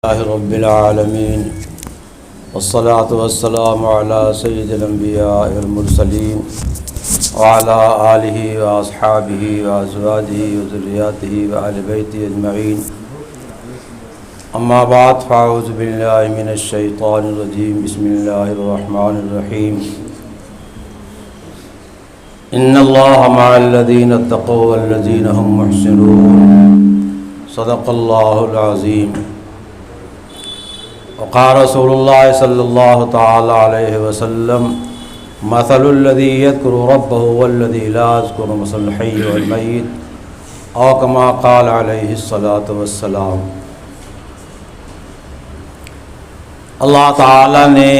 اللہ رب العالمین والصلاة والسلام علی سید الانبیاء والمرسلین وعلی آلہ واصحابہ وازواجہ وذریاتہ وآل بیتہ اجمعین اما بعد فاعوذ باللہ من الشیطان الرجیم بسم اللہ الرحمن الرحیم ان اللہ مع الذین اتقوا والذین هم محسنون صدق اللہ العظیم وقال رسول اللہ صلی اللہ تعالی علیہ وسلم مثل الذی یذکر ربہ والذی لا یذکر مثل الحی والمیت او کما قال علیہ الصلاۃ والسلام۔ اللہ تعالی نے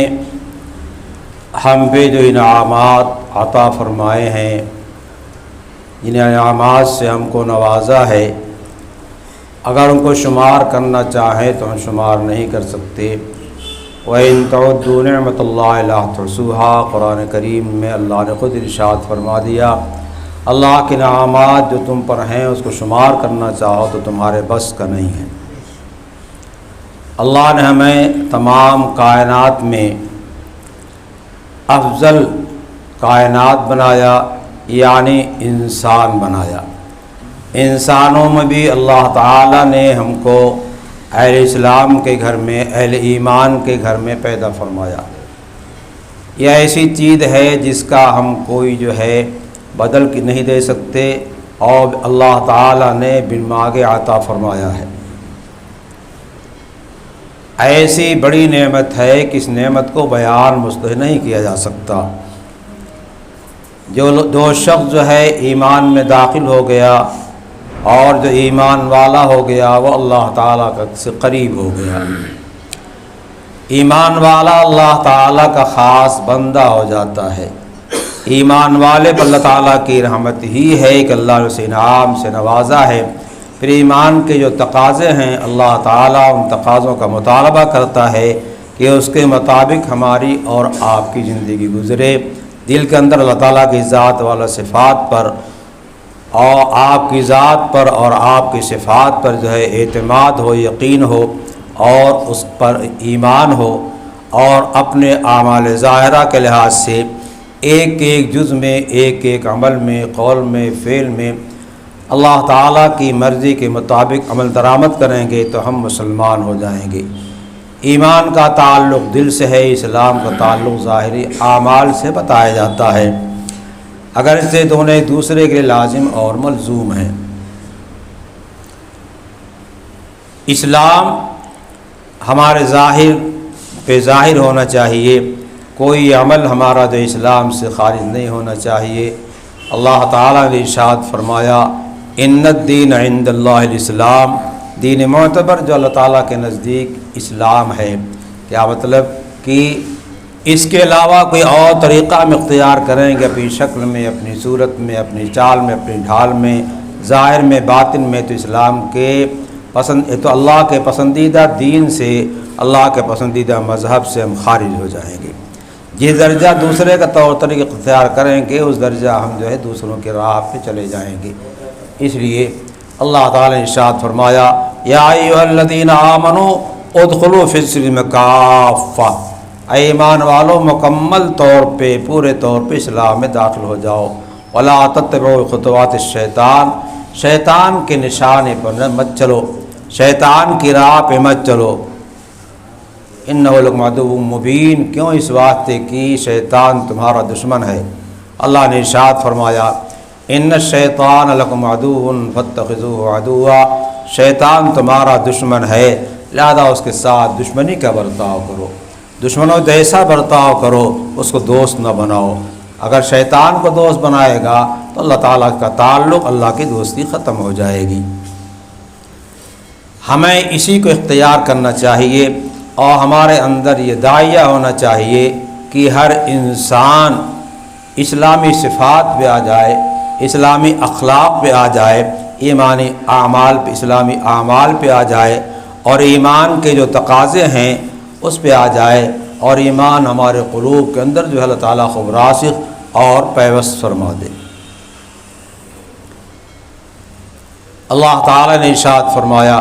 ہم پہ جو انعامات عطا فرمائے ہیں، جن انعامات سے ہم کو نوازا ہے، اگر ان کو شمار کرنا چاہیں تو ہم شمار نہیں کر سکتے۔ وَإِن تَعُدُّوا نِعْمَةَ اللَّهِ لَا تُحْصُوهَا، قرآن کریم میں اللہ نے خود ارشاد فرما دیا اللہ کے انعامات جو تم پر ہیں اس کو شمار کرنا چاہو تو تمہارے بس کا نہیں ہے۔ اللہ نے ہمیں تمام کائنات میں افضل کائنات بنایا، یعنی انسان بنایا۔ انسانوں میں بھی اللہ تعالیٰ نے ہم کو اہل اسلام کے گھر میں، اہل ایمان کے گھر میں پیدا فرمایا۔ یہ ایسی چیز ہے جس کا ہم کوئی جو ہے بدل کی نہیں دے سکتے، اور اللہ تعالیٰ نے بالمانگے عطا فرمایا ہے۔ ایسی بڑی نعمت ہے کہ اس نعمت کو بیان مستطیع نہیں کیا جا سکتا۔ جو شخص جو ہے ایمان میں داخل ہو گیا اور جو ایمان والا ہو گیا وہ اللہ تعالیٰ سے قریب ہو گیا۔ ایمان والا اللہ تعالیٰ کا خاص بندہ ہو جاتا ہے۔ ایمان والے پر اللہ تعالیٰ کی رحمت ہی ہے کہ اللہ نے اسے انعام سے نوازا ہے۔ پھر ایمان کے جو تقاضے ہیں اللہ تعالیٰ ان تقاضوں کا مطالبہ کرتا ہے کہ اس کے مطابق ہماری اور آپ کی زندگی گزرے۔ دل کے اندر اللہ تعالیٰ کی ذات والا صفات پر اور آپ کی ذات پر اور آپ کی صفات پر جو ہے اعتماد ہو، یقین ہو اور اس پر ایمان ہو، اور اپنے اعمال ظاہرہ کے لحاظ سے ایک ایک جز میں، ایک ایک عمل میں، قول میں، فعل میں اللہ تعالیٰ کی مرضی کے مطابق عمل درآمد کریں گے تو ہم مسلمان ہو جائیں گے۔ ایمان کا تعلق دل سے ہے، اسلام کا تعلق ظاہری اعمال سے بتایا جاتا ہے، اگر سے دونوں ایک دوسرے کے لازم اور ملزوم ہیں۔ اسلام ہمارے ظاہر پہ ظاہر ہونا چاہیے، کوئی عمل ہمارا جو اسلام سے خارج نہیں ہونا چاہیے۔ اللہ تعالیٰ نے ارشاد فرمایا ان الدین عند اللہ الاسلام، دین معتبر جو اللہ تعالیٰ کے نزدیک اسلام ہے۔ کیا مطلب کہ اس کے علاوہ کوئی اور طریقہ ہم اختیار کریں گے اپنی شکل میں، اپنی صورت میں، اپنی چال میں، اپنی ڈھال میں، ظاہر میں، باطن میں، تو اسلام کے تو اللہ کے پسندیدہ دین سے، اللہ کے پسندیدہ مذہب سے ہم خارج ہو جائیں گے۔ جس درجہ دوسرے کا طور طریقہ اختیار کریں گے اس درجہ ہم جو ہے دوسروں کے راہ پہ چلے جائیں گے۔ اس لیے اللہ تعالیٰ نے ارشاد فرمایا یا ایھا الذین آمنوا ادخلوا فی السلم کافہ، اے ایمان والو مکمل طور پہ، پورے طور پہ اسلام میں داخل ہو جاؤ۔ ولا تتبعوا خطوات الشیطان، شیطان کے نشانے پر مت چلو، شیطان کی راہ پہ مت چلو۔ انہ لکم عدو مبین، کیوں؟ اس واسطے کہ شیطان تمہارا دشمن ہے۔ اللہ نے ارشاد فرمایا ان الشیطان لکم عدو فاتخذوہ عدوا، شیطان تمہارا دشمن ہے لہذا اس کے ساتھ دشمنی کا برتاؤ کرو، دشمنوں سے ایسا برتاؤ کرو، اس کو دوست نہ بناؤ۔ اگر شیطان کو دوست بنائے گا تو اللہ تعالیٰ کا تعلق، اللہ کی دوستی ختم ہو جائے گی۔ ہمیں اسی کو اختیار کرنا چاہیے، اور ہمارے اندر یہ داعیہ ہونا چاہیے کہ ہر انسان اسلامی صفات پہ آ جائے، اسلامی اخلاق پہ آ جائے، ایمانی اعمال پہ، اسلامی اعمال پہ آ جائے، اور ایمان کے جو تقاضے ہیں اس پہ آ جائے، اور ایمان ہمارے قلوب کے اندر جو ہے اللہ تعالیٰ خوب راسخ اور پیوست فرما دے۔ اللہ تعالیٰ نے ارشاد فرمایا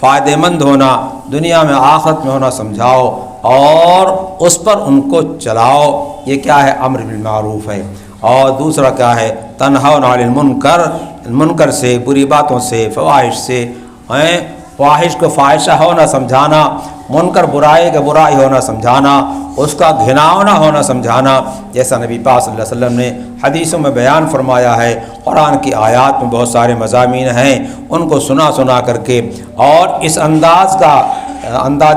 فائدہ مند ہونا، دنیا میں آخرت میں ہونا سمجھاؤ اور اس پر ان کو چلاؤ۔ یہ کیا ہے؟ امر بالمعروف ہے۔ اور دوسرا کیا ہے؟ تنہون عن المنکر، منکر سے، بری باتوں سے، فواحش سے، فواحش کو فاحشہ ہونا سمجھانا، منکر برائی کا برائی ہونا سمجھانا، اس کا گھناؤنا ہونا سمجھانا، جیسا نبی پاک صلی اللہ علیہ وسلم نے حدیثوں میں بیان فرمایا ہے۔ قرآن کی آیات میں بہت سارے مضامین ہیں، ان کو سنا کر کے اور اس انداز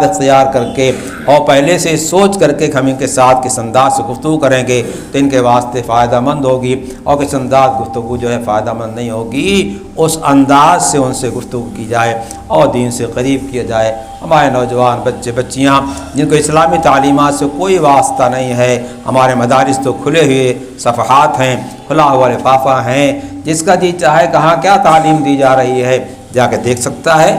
اختیار کر کے اور پہلے سے سوچ کر کے ہم ان کے ساتھ کس انداز سے گفتگو کریں گے تو ان کے واسطے فائدہ مند ہوگی، اور کس انداز گفتگو جو ہے فائدہ مند نہیں ہوگی، اس انداز سے ان سے گفتگو کی جائے اور دین سے قریب کیا جائے۔ ہمارے نوجوان بچے بچیاں جن کو اسلامی تعلیمات سے کوئی واسطہ نہیں ہے، ہمارے مدارس تو کھلے ہوئے صفحات ہیں، کھلا ہوا لفافہ ہیں، جس کا جی چاہے کہاں کیا تعلیم دی جا رہی ہے جا کے دیکھ سکتا ہے،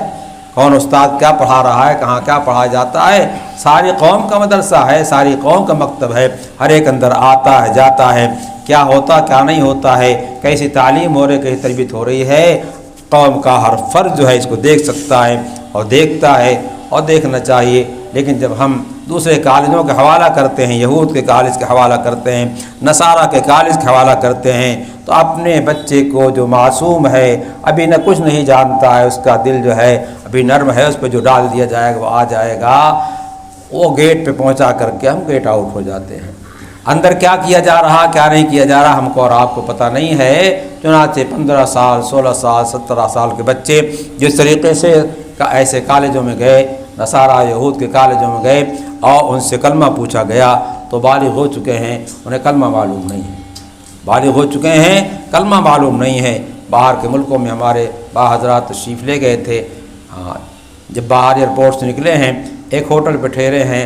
کون استاد کیا پڑھا رہا ہے، کہاں کیا پڑھایا جاتا ہے۔ ساری قوم کا مدرسہ ہے، ساری قوم کا مکتب ہے، ہر ایک اندر آتا ہے جاتا ہے، کیا ہوتا کیا نہیں ہوتا ہے، کیسی تعلیم ہو رہی ہے، کیسی تربیت ہو رہی ہے، قوم کا ہر فرد جو ہے اس کو دیکھ سکتا ہے اور دیکھتا ہے اور دیکھنا چاہیے۔ لیکن جب ہم دوسرے کالجوں کے حوالہ کرتے ہیں، یہود کے کالج کے حوالہ کرتے ہیں، نصارہ کے کالج کے حوالہ کرتے ہیں، تو اپنے بچے کو جو معصوم ہے، ابھی نہ کچھ نہیں جانتا ہے، اس کا دل جو ہے ابھی نرم ہے، اس پہ جو ڈال دیا جائے گا وہ آ جائے گا، وہ گیٹ پہ پہنچا کر کے ہم گیٹ آؤٹ ہو جاتے ہیں۔ اندر کیا کیا جا رہا کیا نہیں کیا جا رہا ہم کو اور آپ کو پتہ نہیں ہے۔ چنانچہ 15 سال 16 سال 17 سال کے بچے جس طریقے سے ایسے کالجوں میں گئے، نصارہ یہود کے کالجوں میں گئے اور ان سے کلمہ پوچھا گیا تو بالغ ہو چکے ہیں، انہیں کلمہ معلوم نہیں ہے، بالغ ہو چکے ہیں، کلمہ معلوم نہیں ہے۔ باہر کے ملکوں میں ہمارے با حضرات تشریف لے گئے تھے، جب باہر ایئرپورٹ سے نکلے ہیں، ایک ہوٹل پہ ٹھہرے ہیں،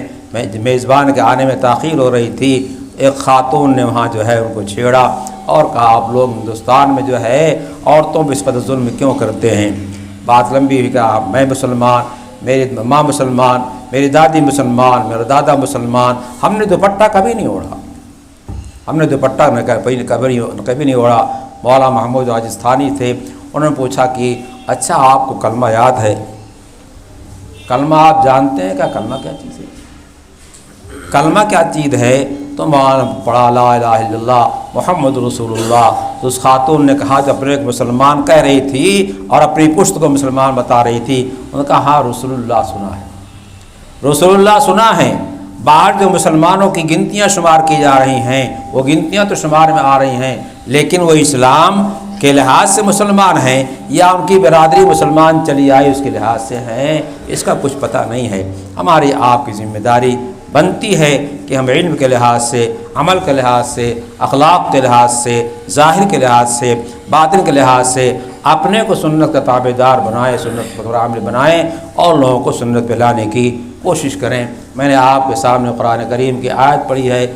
میزبان کے آنے میں تاخیر ہو رہی تھی، ایک خاتون نے وہاں جو ہے ان کو چھیڑا اور کہا آپ لوگ ہندوستان میں جو ہے عورتوں پہ اس قدر ظلم کیوں کرتے ہیں؟ بات لمبی ہوئی، کہا میں مسلمان، میری ماں مسلمان، میری دادی مسلمان، میرا دادا مسلمان، ہم نے دوپٹہ کبھی نہیں اوڑھا، ہم نے دوپٹہ کبھی نہیں اوڑھا۔ مولانا محمود راجستھانی تھے، انہوں نے پوچھا کہ اچھا آپ کو کلمہ یاد ہے؟ کلمہ آپ جانتے ہیں کیا؟ کلمہ کیا چیز ہے؟ کلمہ کیا چیز ہے؟ تو مولانا پڑھا لا الہ الا اللہ محمد رسول اللہ۔ تو اس خاتون نے کہا جو اپنے ایک مسلمان کہہ رہی تھی اور اپنی پشت کو مسلمان بتا رہی تھی، انہوں نے کہا ہاں رسول اللہ سنا ہے، رسول اللہ سنا ہے۔ باہر جو مسلمانوں کی گنتیاں شمار کی جا رہی ہیں وہ گنتیاں تو شمار میں آ رہی ہیں، لیکن وہ اسلام کے لحاظ سے مسلمان ہیں یا ان کی برادری مسلمان چلی آئی اس کے لحاظ سے ہیں، اس کا کچھ پتہ نہیں ہے۔ ہماری آپ کی ذمہ داری بنتی ہے کہ ہم علم کے لحاظ سے، عمل کے لحاظ سے، اخلاق کے لحاظ سے، ظاہر کے لحاظ سے، باطن کے لحاظ سے اپنے کو سنت کا تابع دار بنائیں، سنت پر عمل بنائیں اور لوگوں کو سنت پہ لانے کی کوشش کریں۔ میں نے آپ کے سامنے قرآن کریم کی آیت پڑھی ہے،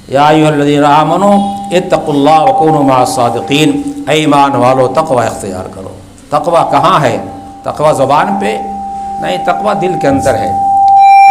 یا ایھا الذین آمنوا اتقوا اللہ وکونوا مع الصادقین، اے ایمان والو تقوی اختیار کرو۔ تقوی کہاں ہے؟ تقوی زبان پہ نہیں، تقوی دل کے اندر ہے۔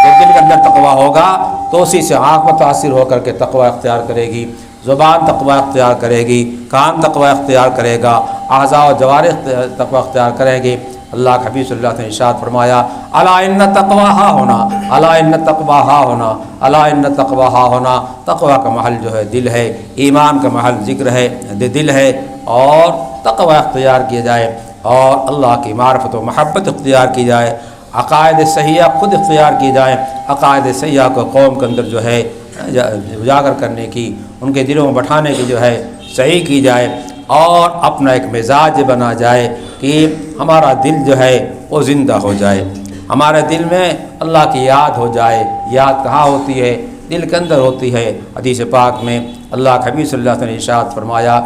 جب دل کے اندر تقوی ہوگا تو اسی سے آنکھ متاثر ہو کر کے تقوی اختیار کرے گی، زبان تقوی اختیار کرے گی، کان تقوی اختیار کرے گا، اعضاء و جوارح تقوی اختیار کریں گے۔ اللہ کے حبیب صلی اللہ علیہ وسلم نے ارشاد فرمایا الا ان تقوی ہا ہونا، الا ان تقوی ہا ہونا، الا ان تقوی ہا ہونا۔ تقوی کا محل جو ہے دل ہے، ایمان کا محل ذکر ہے، دل ہے، اور تقوی اختیار کیا جائے اور اللہ کی معرفت و محبت اختیار کی جائے، عقائد صحیحہ خود اختیار کی جائیں، عقائد صحیحہ کو قوم کے اندر جو ہے اجاگر کرنے کی، ان کے دلوں میں بٹھانے کی جو ہے صحیح کی جائے، اور اپنا ایک مزاج بنا جائے کہ ہمارا دل جو ہے وہ زندہ ہو جائے، ہمارے دل میں اللہ کی یاد ہو جائے۔ یاد کہاں ہوتی ہے؟ دل کے اندر ہوتی ہے۔ حدیث پاک میں اللہ کے حبیب صلی اللہ علیہ وسلم نے ارشاد فرمایا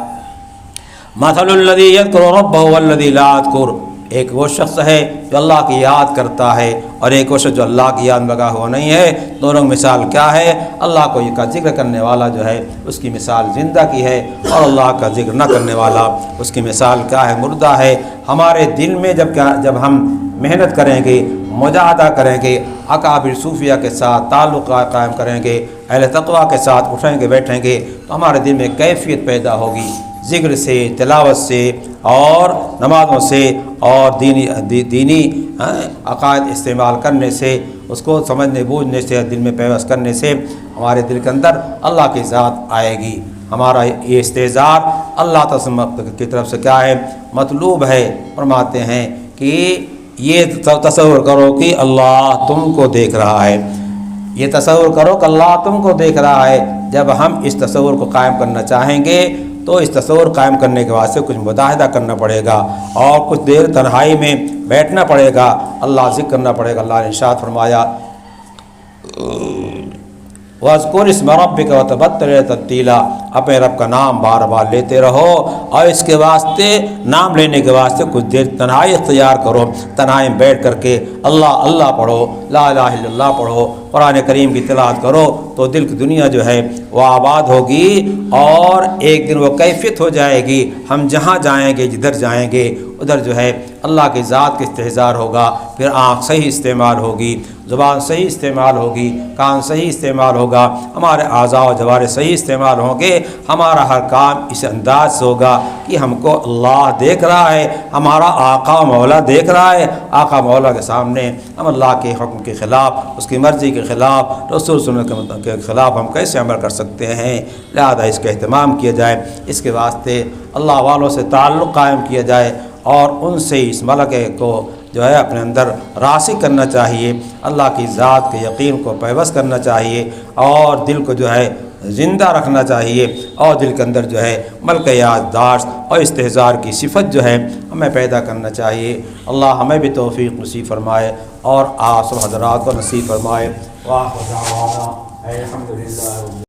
مثل الذی یذکر ربہ والذی لا یذکر، ایک وہ شخص ہے جو اللہ کی یاد کرتا ہے اور ایک وہ شخص جو اللہ کی یاد میں لگا ہوا نہیں ہے، دونوں کی مثال کیا ہے؟ اللہ کو کا ذکر کرنے والا جو ہے اس کی مثال زندہ کی ہے، اور اللہ کا ذکر نہ کرنے والا اس کی مثال کیا ہے؟ مردہ ہے۔ ہمارے دل میں جب ہم محنت کریں گے، مجاہدہ کریں گے، اکابر صوفیہ کے ساتھ تعلق قائم کریں گے، اہل تقویٰ کے ساتھ اٹھیں گے بیٹھیں گے، تو ہمارے دل میں کیفیت پیدا ہوگی ذکر سے، تلاوت سے اور نمازوں سے اور دینی عقائد استعمال کرنے سے، اس کو سمجھنے بوجھنے سے، دل میں پیوست کرنے سے ہمارے دل کے اندر اللہ کی ذات آئے گی۔ ہمارا یہ استحضار اللہ تعالی کی طرف سے کیا ہے؟ مطلوب ہے۔ فرماتے ہیں کہ یہ تصور کرو کہ اللہ تم کو دیکھ رہا ہے، یہ تصور کرو کہ اللہ تم کو دیکھ رہا ہے۔ جب ہم اس تصور کو قائم کرنا چاہیں گے تو اس تصور قائم کرنے کے واسطے کچھ مجاہدہ کرنا پڑے گا اور کچھ دیر تنہائی میں بیٹھنا پڑے گا، اللہ ذکر کرنا پڑے گا۔ اللہ نے ارشاد فرمایا وَاذْكُرِ اسْمَ رَبِّكَ وَتَبَتَّلْ تَبْتِيلًا، اپنے رب کا نام بار بار لیتے رہو اور اس کے واسطے، نام لینے کے واسطے کچھ دیر تنہائی اختیار کرو، تنہائی میں بیٹھ کر کے اللہ اللہ پڑھو، لا الہ الا اللہ پڑھو، قرآن کریم کی تلاوت کرو، تو دل کی دنیا جو ہے وہ آباد ہوگی اور ایک دن وہ کیفیت ہو جائے گی۔ ہم جہاں جائیں گے، جدھر جائیں گے ادھر جو ہے اللہ کی ذات کا استحضار ہوگا، پھر آنکھ صحیح استعمال ہوگی، زبان صحیح استعمال ہوگی، کان صحیح استعمال ہوگا، ہمارے اعضاء و جوارح صحیح استعمال ہوں گے، ہمارا ہر کام اس انداز سے ہوگا کہ ہم کو اللہ دیکھ رہا ہے، ہمارا آقا مولا دیکھ رہا ہے۔ آقا مولا کے سامنے ہم اللہ کے حکم کے خلاف، اس کی مرضی کے خلاف، رسول سنت کے خلاف ہم کیسے عمل کر سکتے ہیں؟ لہذا اس کا اہتمام کیا جائے، اس کے واسطے اللہ والوں سے تعلق قائم کیا جائے اور ان سے اس ملکے کو جو ہے اپنے اندر راسخ کرنا چاہیے، اللہ کی ذات کے یقین کو پیوست کرنا چاہیے اور دل کو جو ہے زندہ رکھنا چاہیے اور دل کے اندر جو ہے ملکہ یادداشت اور استحضار کی صفت جو ہے ہمیں پیدا کرنا چاہیے۔ اللہ ہمیں بھی توفیق نصیب فرمائے اور آپ سب حضرات کو نصیب فرمائے۔ وآخر دعوانا الحمدللہ۔